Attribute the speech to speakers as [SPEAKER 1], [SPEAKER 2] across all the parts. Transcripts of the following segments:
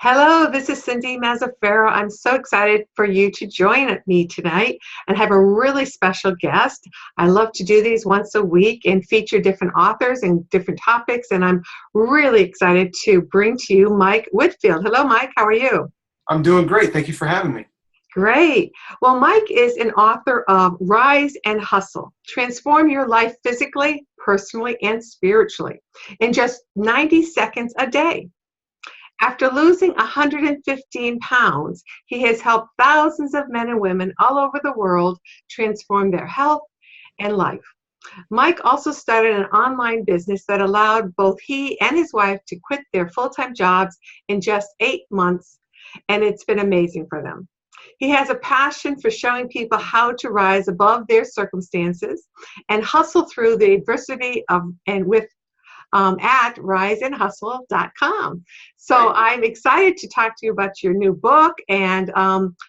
[SPEAKER 1] Hello, this is Cynthia Mazzaferro. I'm so excited for you to join me tonight and have a really special guest. I love to do these once a week and feature different authors and different topics, and I'm really excited to bring to you Mike Whifield. Hello, Mike. How are you?
[SPEAKER 2] I'm doing great. Thank you for having me.
[SPEAKER 1] Great. Well, Mike is an author of Rise and Hustle. Transform your life physically, personally, and spiritually in just 90 seconds a day. After losing 115 pounds, he has helped thousands of men and women all over the world transform their health and life. Mike also started an online business that allowed both he and his wife to quit their full-time jobs in just 8 months, and it's been amazing for them. He has a passion for showing people how to rise above their circumstances and hustle through the adversity at riseandhustle.com. So I'm excited to talk to you about your new book and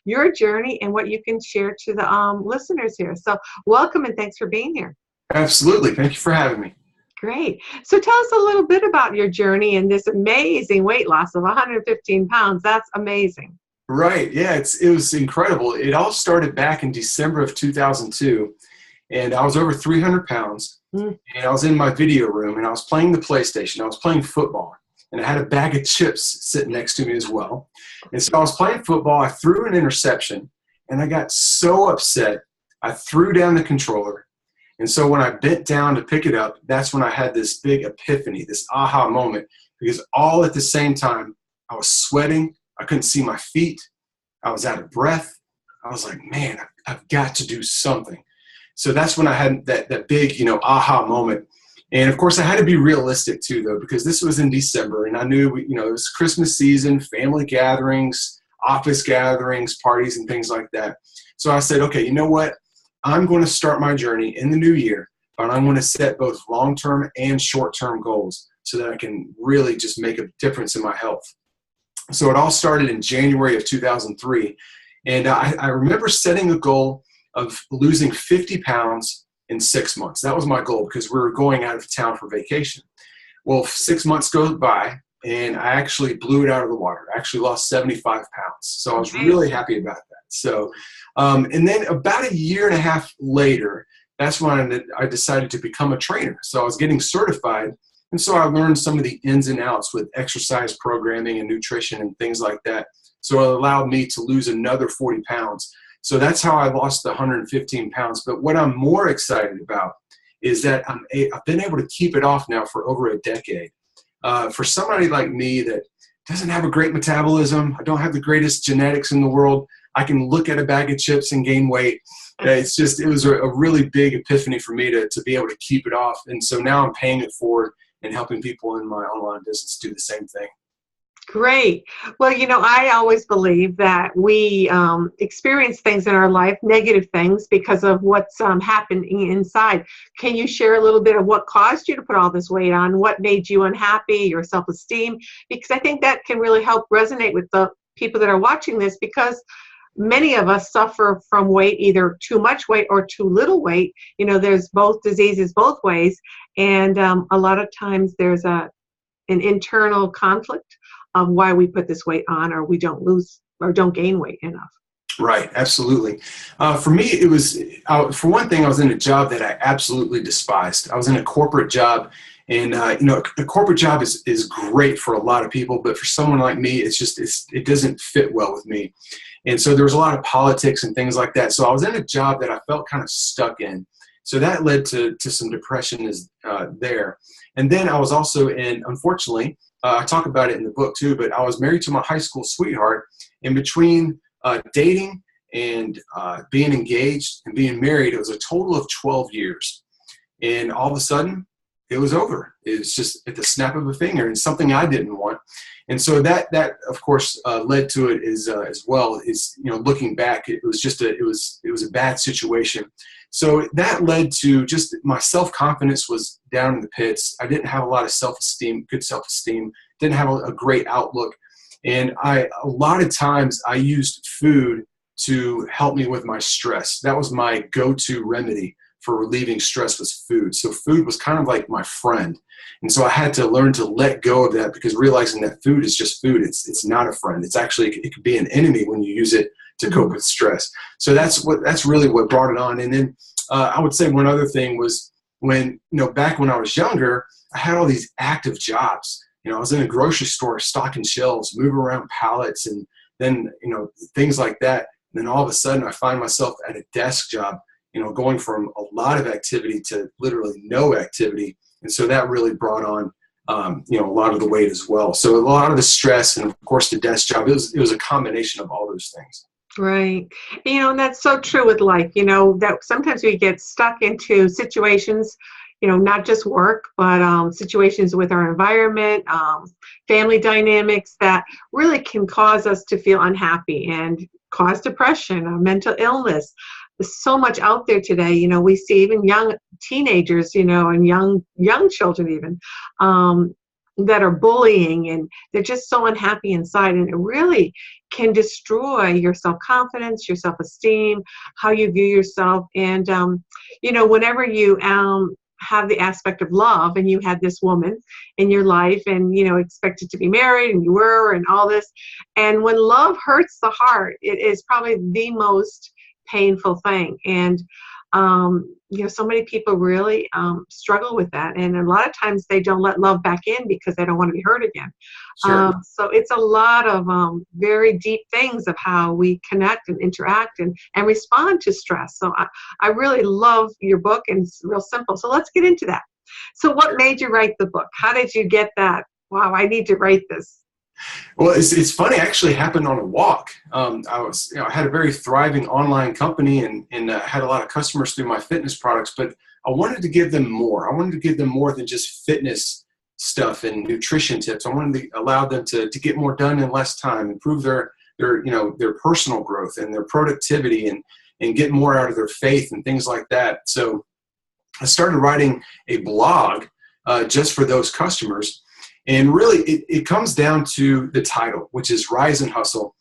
[SPEAKER 1] your journey and what you can share to the listeners here. So welcome and thanks for being here.
[SPEAKER 2] Absolutely. Thank you for having me.
[SPEAKER 1] Great. So tell us a little bit about your journey and this amazing weight loss of 115 pounds. That's amazing.
[SPEAKER 2] Right. Yeah, it was incredible. It all started back in December of 2002, and I was over 300 pounds. And I was in my video room and I was playing the PlayStation. I was playing football and I had a bag of chips sitting next to me as well. And so I was playing football. I threw an interception and I got so upset. I threw down the controller. And so when I bent down to pick it up, that's when I had this big epiphany, this aha moment, because all at the same time, I was sweating. I couldn't see my feet. I was out of breath. I was like, man, I've got to do something. So that's when I had that big, aha moment. And of course I had to be realistic too, though, because this was in December and I knew, it was Christmas season, family gatherings, office gatherings, parties and things like that. So I said, okay, you know what? I'm going to start my journey in the new year, but I'm going to set both long-term and short-term goals so that I can really just make a difference in my health. So it all started in January of 2003. And I remember setting a goal of losing 50 pounds in 6 months. That was my goal because we were going out of town for vacation. Well, 6 months goes by and I actually blew it out of the water. I actually lost 75 pounds. So I was really happy about that. So, and then about a year and a half later, that's when I decided to become a trainer. So I was getting certified. And so I learned some of the ins and outs with exercise programming and nutrition and things like that. So it allowed me to lose another 40 pounds. So that's how I lost the 115 pounds. But what I'm more excited about is that I've been able to keep it off now for over a decade. For somebody like me that doesn't have a great metabolism, I don't have the greatest genetics in the world, I can look at a bag of chips and gain weight. It was a really big epiphany for me to be able to keep it off. And so now I'm paying it forward and helping people in my online business do the same thing.
[SPEAKER 1] Great. Well, I always believe that we experience things in our life, negative things, because of what's happening inside. Can you share a little bit of what caused you to put all this weight on? What made you unhappy, your self-esteem? Because I think that can really help resonate with the people that are watching this, because many of us suffer from weight, either too much weight or too little weight. There's both diseases both ways. And a lot of times there's an internal conflict of why we put this weight on, or we don't lose or don't gain weight enough.
[SPEAKER 2] Right, absolutely. For me, it was, for one thing, I was in a job that I absolutely despised. I was in a corporate job, and a corporate job is great for a lot of people, but for someone like me, it doesn't fit well with me. And so there was a lot of politics and things like that. So I was in a job that I felt kind of stuck in. So that led to some depression there. And then I was also unfortunately, I talk about it in the book too, but I was married to my high school sweetheart. In between dating and being engaged and being married, it was a total of 12 years. And all of a sudden, it was over. It was just at the snap of a finger, and something I didn't want. And so that of course led to it as well. Is looking back, it was a bad situation. So that led to just my self-confidence was down in the pits. I didn't have a lot of self-esteem, good self-esteem, didn't have a great outlook. And a lot of times I used food to help me with my stress. That was my go-to remedy for relieving stress was food. So food was kind of like my friend. And so I had to learn to let go of that, because realizing that food is just food. It's not a friend. It's actually, it could be an enemy when you use it to cope with stress. So that's really what brought it on. And then I would say one other thing was when, back when I was younger, I had all these active jobs. I was in a grocery store stocking shelves, moving around pallets, and then, things like that. And then all of a sudden I find myself at a desk job, going from a lot of activity to literally no activity. And so that really brought on, a lot of the weight as well. So a lot of the stress and, of course, the desk job, it was a combination of all those things.
[SPEAKER 1] Right. And that's so true with life, that sometimes we get stuck into situations, not just work, but situations with our environment, family dynamics that really can cause us to feel unhappy and cause depression, mental illness. There's so much out there today. We see even young teenagers, and young children even, that are bullying, and they're just so unhappy inside, and it really can destroy your self-confidence, your self-esteem, how you view yourself. And whenever you have the aspect of love, and you had this woman in your life, and expected to be married, and you were, and all this, and when love hurts the heart, it is probably the most painful thing. And so many people really struggle with that, and a lot of times they don't let love back in because they don't want to be hurt again.
[SPEAKER 2] Sure.
[SPEAKER 1] So it's a lot of very deep things of how we connect and interact and respond to stress. So I really love your book, and it's real simple. So let's get into that. So what made you write the book? How did you get that? Wow, I need to write this.
[SPEAKER 2] Well, it's funny. It actually happened on a walk. I had a very thriving online company, and had a lot of customers through my fitness products, but I wanted to give them more. I wanted to give them more than just fitness stuff and nutrition tips. I wanted to allow them to get more done in less time, improve their personal growth and their productivity, and get more out of their faith and things like that. So I started writing a blog just for those customers. And really, it comes down to the title, which is Rise and Hustle.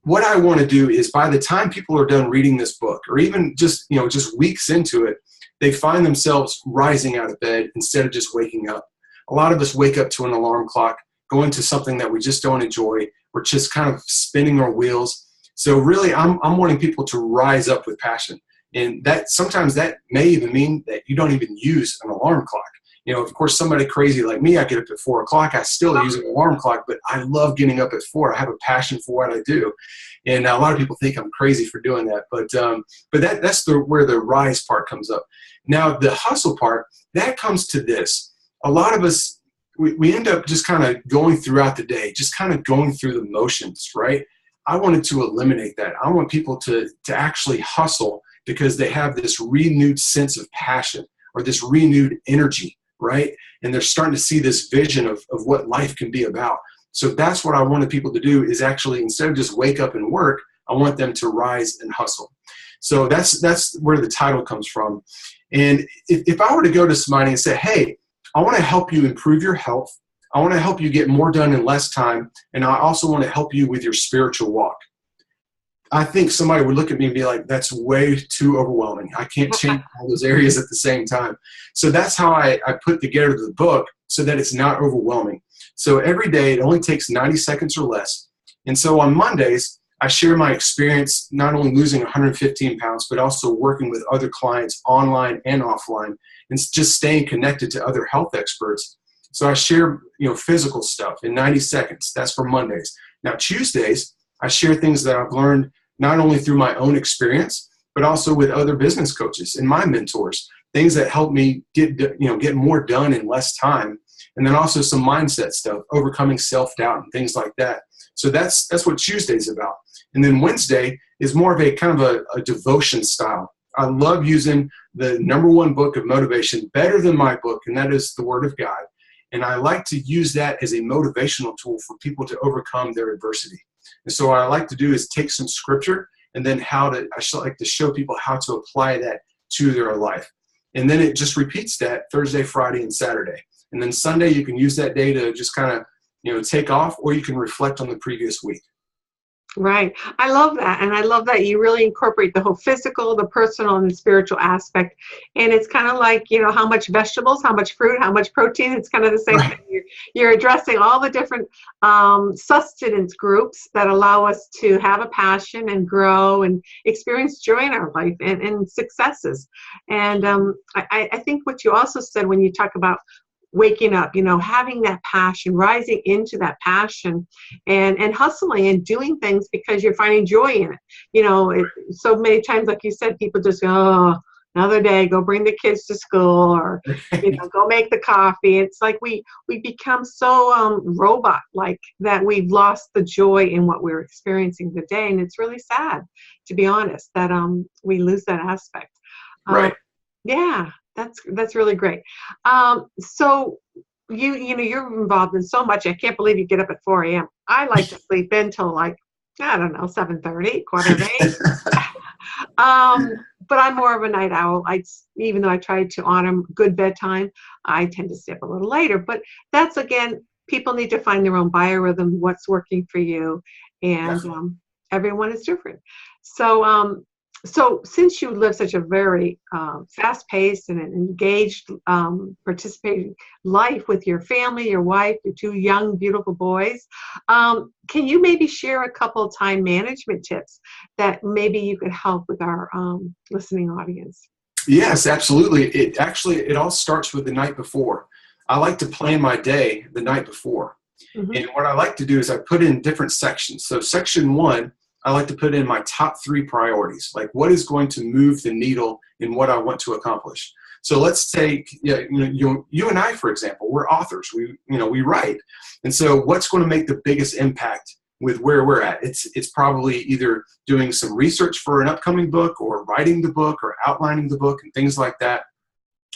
[SPEAKER 2] What I want to do is, by the time people are done reading this book, or even just weeks into it, they find themselves rising out of bed instead of just waking up. A lot of us wake up to an alarm clock, go into something that we just don't enjoy. We're just kind of spinning our wheels. So really, I'm wanting people to rise up with passion. And that sometimes that may even mean that you don't even use an alarm clock. Of course, somebody crazy like me, I get up at 4 o'clock. I still use an alarm clock, but I love getting up at 4. I have a passion for what I do. And a lot of people think I'm crazy for doing that. But that's where the rise part comes up. Now, the hustle part, that comes to this. A lot of us, we end up just kind of going throughout the day, just kind of going through the motions, right? I wanted to eliminate that. I want people to actually hustle because they have this renewed sense of passion or this renewed energy, right? And they're starting to see this vision of what life can be about. So that's what I wanted people to do, is actually, instead of just wake up and work, I want them to rise and hustle. So that's where the title comes from. And if I were to go to somebody and say, hey, I want to help you improve your health, I want to help you get more done in less time, and I also want to help you with your spiritual walk, I think somebody would look at me and be like, that's way too overwhelming. I can't change all those areas at the same time. So that's how I put together the book, so that it's not overwhelming. So every day, it only takes 90 seconds or less. And so on Mondays, I share my experience, not only losing 115 pounds, but also working with other clients online and offline, and just staying connected to other health experts. So I share, physical stuff in 90 seconds. That's for Mondays. Now, Tuesdays, I share things that I've learned not only through my own experience, but also with other business coaches and my mentors, things that help me get more done in less time. And then also some mindset stuff, overcoming self-doubt and things like that. So that's what Tuesday's about. And then Wednesday is more of a kind of a devotion style. I love using the #1 book of motivation, better than my book, and that is the Word of God. And I like to use that as a motivational tool for people to overcome their adversity. And so what I like to do is take some scripture, and then I like to show people how to apply that to their life. And then it just repeats that Thursday, Friday, and Saturday. And then Sunday, you can use that day to just kind of, take off, or you can reflect on the previous week.
[SPEAKER 1] Right. I love that. And I love that you really incorporate the whole physical, the personal, and the spiritual aspect. And it's kind of like, how much vegetables, how much fruit, how much protein. It's kind of the same thing.
[SPEAKER 2] Right.
[SPEAKER 1] You're addressing all the different sustenance groups that allow us to have a passion and grow and experience joy in our life and successes. And I think what you also said when you talk about waking up, having that passion, rising into that passion and hustling and doing things because you're finding joy in it. So many times, like you said, people just go, oh, another day, go bring the kids to school or, go make the coffee. It's like we become so robot-like that we've lost the joy in what we're experiencing today. And it's really sad, to be honest, that we lose that aspect.
[SPEAKER 2] Right.
[SPEAKER 1] Yeah, that's really great. So you're involved in so much. I can't believe you get up at 4 a.m. I like to sleep in till like, I don't know, 7:30, quarter to 8. But I'm more of a night owl. Even though I try to honor good bedtime, I tend to stay up a little later. But that's, again, people need to find their own biorhythm, what's working for you, and everyone is different. So since you live such a very fast-paced and an engaged, participating life with your family, your wife, your 2 young, beautiful boys, can you maybe share a couple of time management tips that maybe you could help with our listening audience?
[SPEAKER 2] Yes, absolutely. It all starts with the night before. I like to plan my day the night before.
[SPEAKER 1] Mm-hmm.
[SPEAKER 2] And what I like to do is I put in different sections. So section 1, I like to put in my top 3 priorities, like what is going to move the needle in what I want to accomplish. So let's take, you and I, for example, we're authors. We write. And so what's going to make the biggest impact with where we're at? It's probably either doing some research for an upcoming book or writing the book or outlining the book and things like that,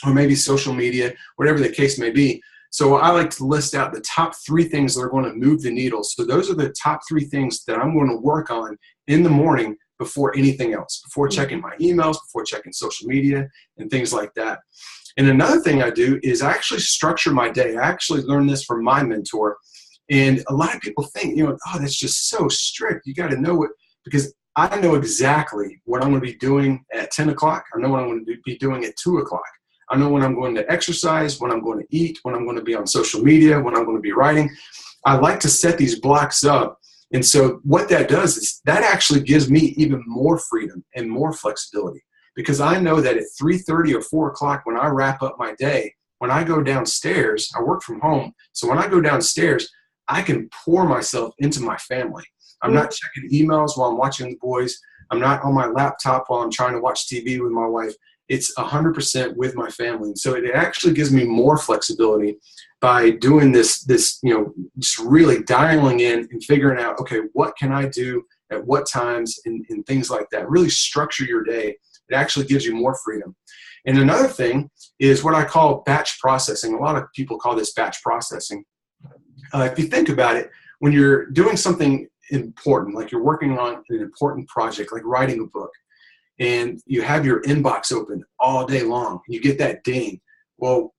[SPEAKER 2] or maybe social media, whatever the case may be. So I like to list out the top 3 things that are going to move the needle. So those are the top 3 things that I'm going to work on in the morning before anything else, before checking my emails, before checking social media and things like that. And another thing I do is I actually structure my day. I actually learned this from my mentor. And a lot of people think, oh, that's just so strict. You got to know it, because I know exactly what I'm going to be doing at 10 o'clock. I know what I'm going to be doing at 2 o'clock. I know when I'm going to exercise, when I'm going to eat, when I'm going to be on social media, when I'm going to be writing. I like to set these blocks up. And so what that does is that actually gives me even more freedom and more flexibility, because I know that at 3:30 or 4 o'clock when I wrap up my day, when I go downstairs, I work from home. So when I go downstairs, I can pour myself into my family. I'm not checking emails while I'm watching the boys. I'm not on my laptop while I'm trying to watch TV with my wife. It's 100% with my family. And so it actually gives me more flexibility by doing this, just really dialing in and figuring out, okay, what can I do at what times and things like that. Really structure your day. It actually gives you more freedom. And another thing is what I call batch processing. A lot of people call this batch processing. If you think about it, when you're doing something important, like you're working on an important project, like writing a book, and you have your inbox open all day long, you get that ding. Well,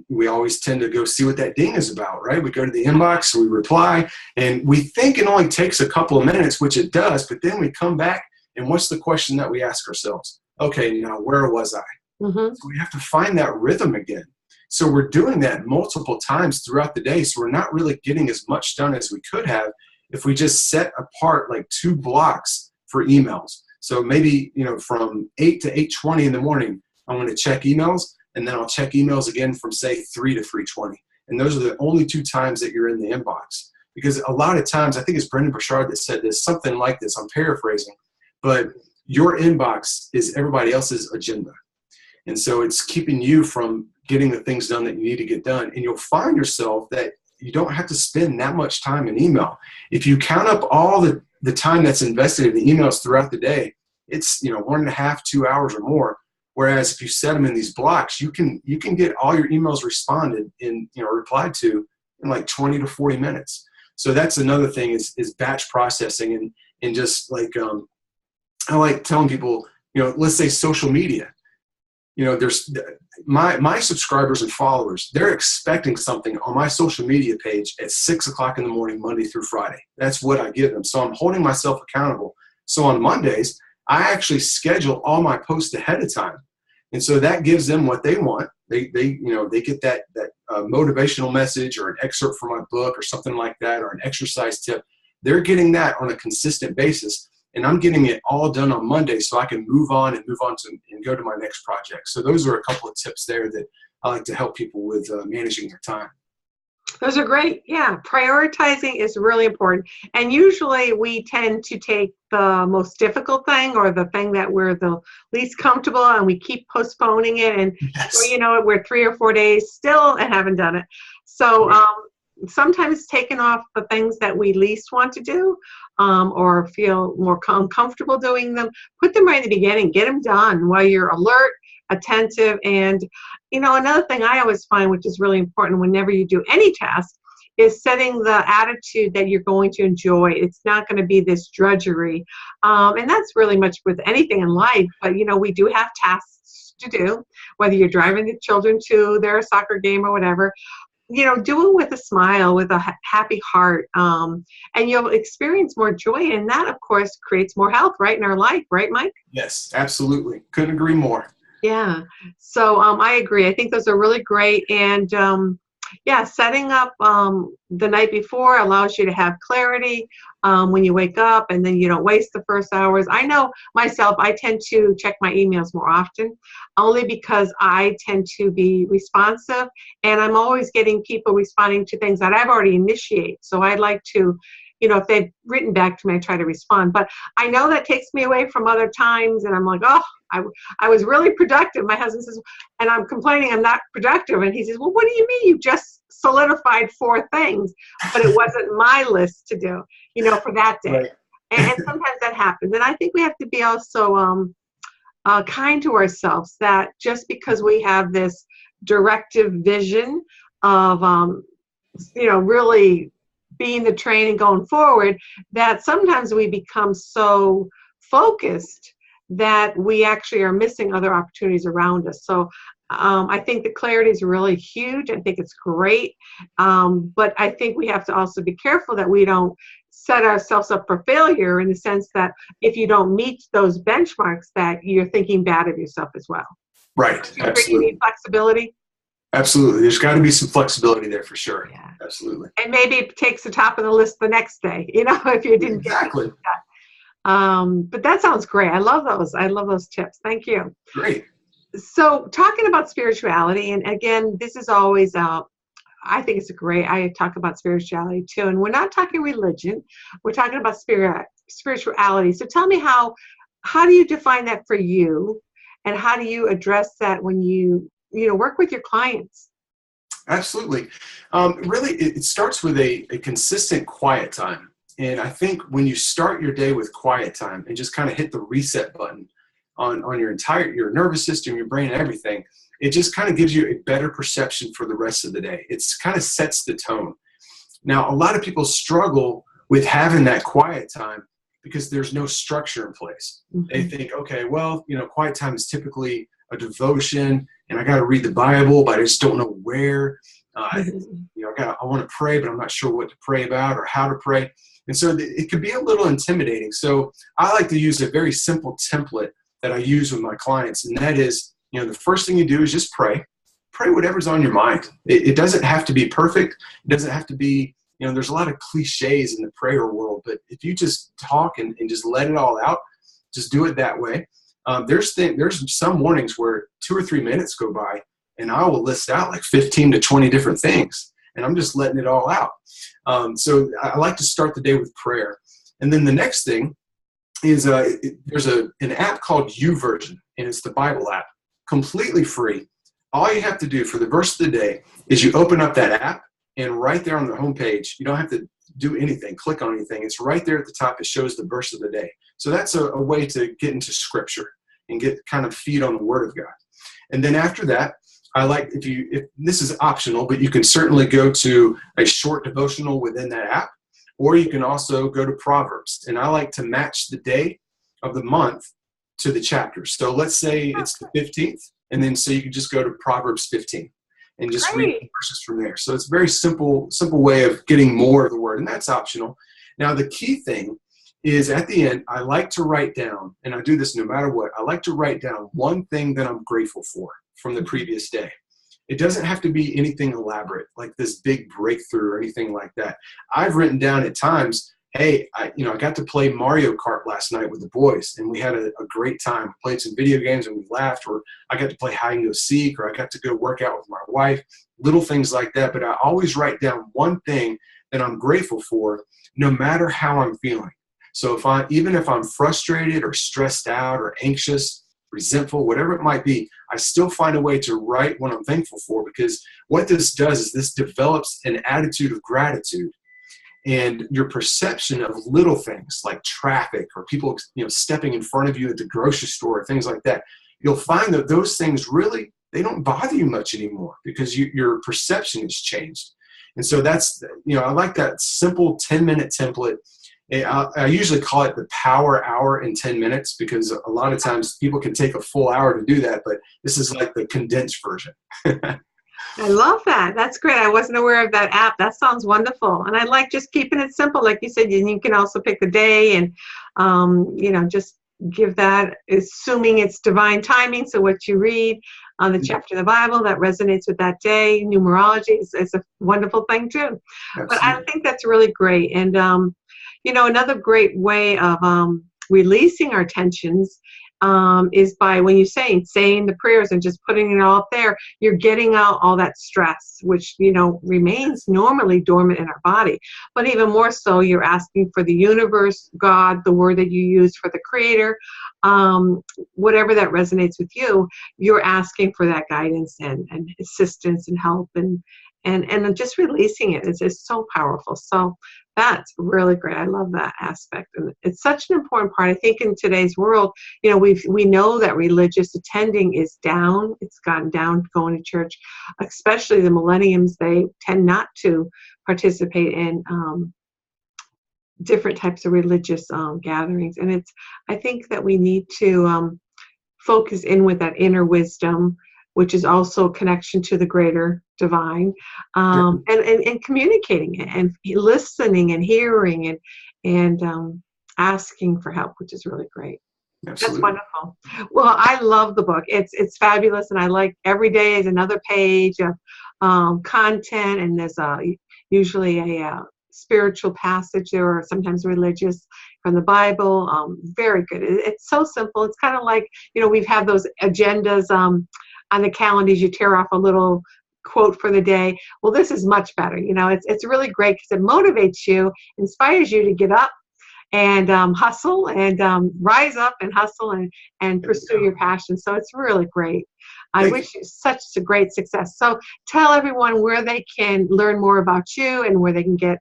[SPEAKER 2] we always tend to go see what that ding is about, right? We go to the inbox, we reply, and we think it only takes a couple of minutes, which it does, but then we come back, and what's the question that we ask ourselves? Okay, now where was I? So we have to find that rhythm again. So we're doing that multiple times throughout the day, so we're not really getting as much done as we could have if we just set apart like 2 blocks for emails. So maybe, from 8 to 8:20 in the morning, I'm going to check emails, and then I'll check emails again from, say, 3 to 3:20. And those are the only 2 times that you're in the inbox. Because a lot of times, I think it's Brendan Burchard that said this, something like this, I'm paraphrasing, but your inbox is everybody else's agenda. And so it's keeping you from getting the things done that you need to get done. And you'll find yourself that you don't have to spend that much time in email. If you count up all the time that's invested in the emails throughout the day, it's 1.5, 2 hours or more. Whereas if you set them in these blocks, you can get all your emails responded in, replied to in like 20 to 40 minutes. So that's another thing is batch processing and just like I like telling people, let's say social media. there's my subscribers and followers, they're expecting something on my social media page at 6 o'clock in the morning, Monday through Friday. That's what I give them. So I'm holding myself accountable. So on Mondays, I actually schedule all my posts ahead of time. And so that gives them what they want. They get that motivational message or an excerpt from my book or something like that, or an exercise tip. They're getting that on a consistent basis. And I'm getting it all done on Monday so I can move on and go to my next project. So those are a couple of tips there that I like to help people with managing their time.
[SPEAKER 1] Those are great. Yeah, prioritizing is really important. And usually we tend to take the most difficult thing or the thing that we're the least comfortable, and we keep postponing it. And
[SPEAKER 2] Yes.
[SPEAKER 1] we're 3 or 4 days still and haven't done it. So sometimes taking off the things that we least want to do or feel more uncomfortable doing them, put them right in the beginning, get them done while you're alert, attentive. And another thing I always find, which is really important whenever you do any task, is setting the attitude that you're going to enjoy. It's not going to be this drudgery. And that's really much with anything in life. But, we do have tasks to do, whether you're driving the children to their soccer game or whatever. Do it with a smile, with a happy heart, and you'll experience more joy. And that, of course, creates more health right in our life. Right, Mike?
[SPEAKER 2] Yes, absolutely. Couldn't agree more.
[SPEAKER 1] Yeah. So I agree. I think those are really great. And setting up the night before allows you to have clarity when you wake up, and then you don't waste the first hours. I know myself, I tend to check my emails more often, only because I tend to be responsive, and I'm always getting people responding to things that I've already initiated. So I'd like to, if they've written back to me, I try to respond. But I know that takes me away from other times, and I'm like, oh, I was really productive. My husband says, and I'm complaining I'm not productive. And he says, well, what do you mean? You just solidified 4 things, but it wasn't my list to do, for that day.
[SPEAKER 2] Right.
[SPEAKER 1] And sometimes that happens. And I think we have to be also kind to ourselves, that just because we have this directive vision of, really being the train and going forward, that sometimes we become so focused that we actually are missing other opportunities around us. So I think the clarity is really huge. I think it's great. But I think we have to also be careful that we don't set ourselves up for failure, in the sense that if you don't meet those benchmarks, that you're thinking bad of yourself as well.
[SPEAKER 2] Right.
[SPEAKER 1] You
[SPEAKER 2] Absolutely.
[SPEAKER 1] need flexibility.
[SPEAKER 2] Absolutely. There's got to be some flexibility there for sure.
[SPEAKER 1] Yeah.
[SPEAKER 2] Absolutely.
[SPEAKER 1] And maybe it takes the top of the list the next day, if you didn't
[SPEAKER 2] Exactly.
[SPEAKER 1] get that. But that sounds great. I love those. I love those tips. Thank you.
[SPEAKER 2] Great.
[SPEAKER 1] So talking about spirituality, and again, this is always, I think it's I talk about spirituality too, and we're not talking religion. We're talking about spirituality. So tell me how do you define that for you, and how do you address that when you work with your clients?
[SPEAKER 2] Absolutely. Really, it starts with a consistent quiet time. And I think when you start your day with quiet time and just kind of hit the reset button on your nervous system, your brain, and everything, it just kind of gives you a better perception for the rest of the day. It's kind of sets the tone. Now, a lot of people struggle with having that quiet time because there's no structure in place. Mm-hmm. They think, okay, well, quiet time is typically a devotion, and I got to read the Bible, but I just don't know where. I want to pray, but I'm not sure what to pray about or how to pray. And so it could be a little intimidating. So I like to use a very simple template that I use with my clients. And that is, the first thing you do is just pray. Pray whatever's on your mind. It doesn't have to be perfect. It doesn't have to be, there's a lot of cliches in the prayer world, but if you just talk and just let it all out, just do it that way. There's some mornings where 2 or 3 minutes go by and I will list out like 15 to 20 different things, and I'm just letting it all out. So I like to start the day with prayer. And then the next thing is there's an app called YouVersion, and it's the Bible app, completely free. All you have to do for the verse of the day is you open up that app, and right there on the homepage, you don't have to do anything, click on anything. It's right there at the top. It shows the verse of the day. So that's a way to get into scripture and get kind of feed on the Word of God. And then after that, I like, if this is optional, but you can certainly go to a short devotional within that app, or you can also go to Proverbs. And I like to match the day of the month to the chapters. So let's say it's the 15th. And then so you can just go to Proverbs 15 and just read
[SPEAKER 1] Great.
[SPEAKER 2] verses from there. So it's a very simple way of getting more of the word, and that's optional. Now, the key thing is at the end, I like to write down, and I do this no matter what, I like to write down one thing that I'm grateful for from the previous day. It doesn't have to be anything elaborate, like this big breakthrough or anything like that. I've written down at times, hey, I got to play Mario Kart last night with the boys, and we had a great time. We played some video games and we laughed, or I got to play hide and go seek, or I got to go work out with my wife, little things like that. But I always write down one thing that I'm grateful for, no matter how I'm feeling. So even if I'm frustrated or stressed out or anxious, resentful, whatever it might be, I still find a way to write what I'm thankful for, because what this does is this develops an attitude of gratitude. And your perception of little things like traffic or people stepping in front of you at the grocery store, things like that, you'll find that those things really, they don't bother you much anymore, because your perception has changed. And so that's, I like that simple 10-minute template. I usually call it the power hour in 10 minutes, because a lot of times people can take a full hour to do that, but this is like the condensed version.
[SPEAKER 1] I love that. That's great. I wasn't aware of that app. That sounds wonderful. And I like just keeping it simple. Like you said, you can also pick the day and, just give that, assuming it's divine timing. So what you read on the chapter of the Bible that resonates with that day, numerology is a wonderful thing too.
[SPEAKER 2] Absolutely.
[SPEAKER 1] But I think that's really great. And, another great way of releasing our tensions is by, when you're saying the prayers and just putting it all up there, you're getting out all that stress, which, remains normally dormant in our body. But even more so, you're asking for the universe, God, the word that you use for the creator, whatever that resonates with you, you're asking for that guidance and assistance and help and just releasing it is just so powerful. So that's really great. I love that aspect. And it's such an important part. I think in today's world, we know that religious attending is down. It's gotten down going to church, especially the millennials. They tend not to participate in different types of religious gatherings. And I think that we need to focus in with that inner wisdom, which is also a connection to the greater divine, and communicating it and listening and hearing and asking for help, which is really great.
[SPEAKER 2] Absolutely.
[SPEAKER 1] That's wonderful. Well, I love the book. It's fabulous, and I like every day is another page of content, and there's usually a spiritual passage there, or sometimes religious from the Bible. Very good. It's so simple. It's kind of like, we've had those agendas on the calendars. You tear off a little quote for the day. Well, this is much better. It's really great because it motivates you, inspires you to get up and hustle and rise up and hustle and pursue your passion. So it's really great. I wish you such a great success. So tell everyone where they can learn more about you and where they can get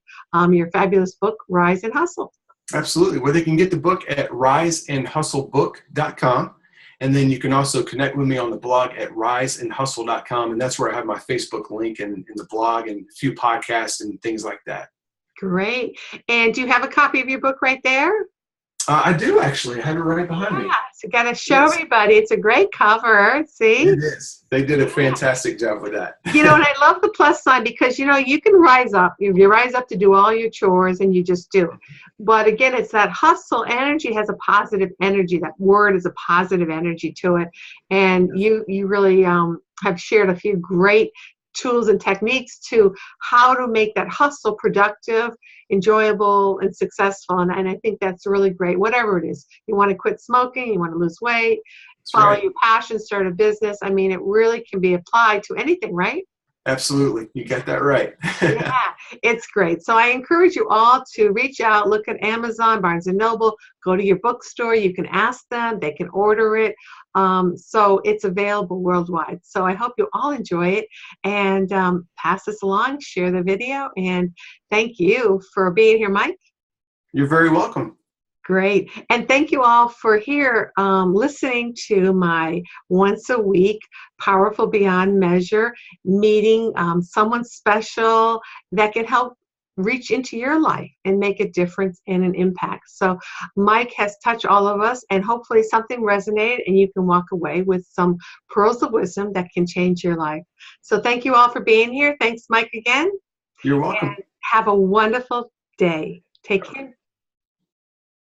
[SPEAKER 1] your fabulous book, Rise and Hustle.
[SPEAKER 2] Absolutely. Well, they can get the book at riseandhustlebook.com. And then you can also connect with me on the blog at riseandhustle.com. And that's where I have my Facebook link and the blog and a few podcasts and things like that.
[SPEAKER 1] Great. And do you have a copy of your book right there?
[SPEAKER 2] I do, actually. I have it right behind me.
[SPEAKER 1] So got to show everybody. It's a great cover. See?
[SPEAKER 2] It is. They did a fantastic job with that.
[SPEAKER 1] And I love the plus sign because, you can rise up. You rise up to do all your chores and you just do. But again, it's that hustle energy has a positive energy. That word is a positive energy to it. And you really have shared a few great tools and techniques to how to make that hustle productive, enjoyable, and successful. And I think that's really great, whatever it is. You want to quit smoking, you want to lose weight, follow your passion, start a business. I mean, it really can be applied to anything, right?
[SPEAKER 2] Absolutely. You got that right.
[SPEAKER 1] Yeah, it's great. So I encourage you all to reach out, look at Amazon, Barnes & Noble, go to your bookstore. You can ask them. They can order it. So it's available worldwide. So I hope you all enjoy it and pass this along, share the video. And thank you for being here, Mike.
[SPEAKER 2] You're very welcome.
[SPEAKER 1] Great. And thank you all for listening to my once a week Powerful Beyond Measure meeting, someone special that can help reach into your life and make a difference and an impact. So Mike has touched all of us, and hopefully something resonated and you can walk away with some pearls of wisdom that can change your life. So thank you all for being here. Thanks, Mike, again.
[SPEAKER 2] You're welcome.
[SPEAKER 1] And have a wonderful day. Take care.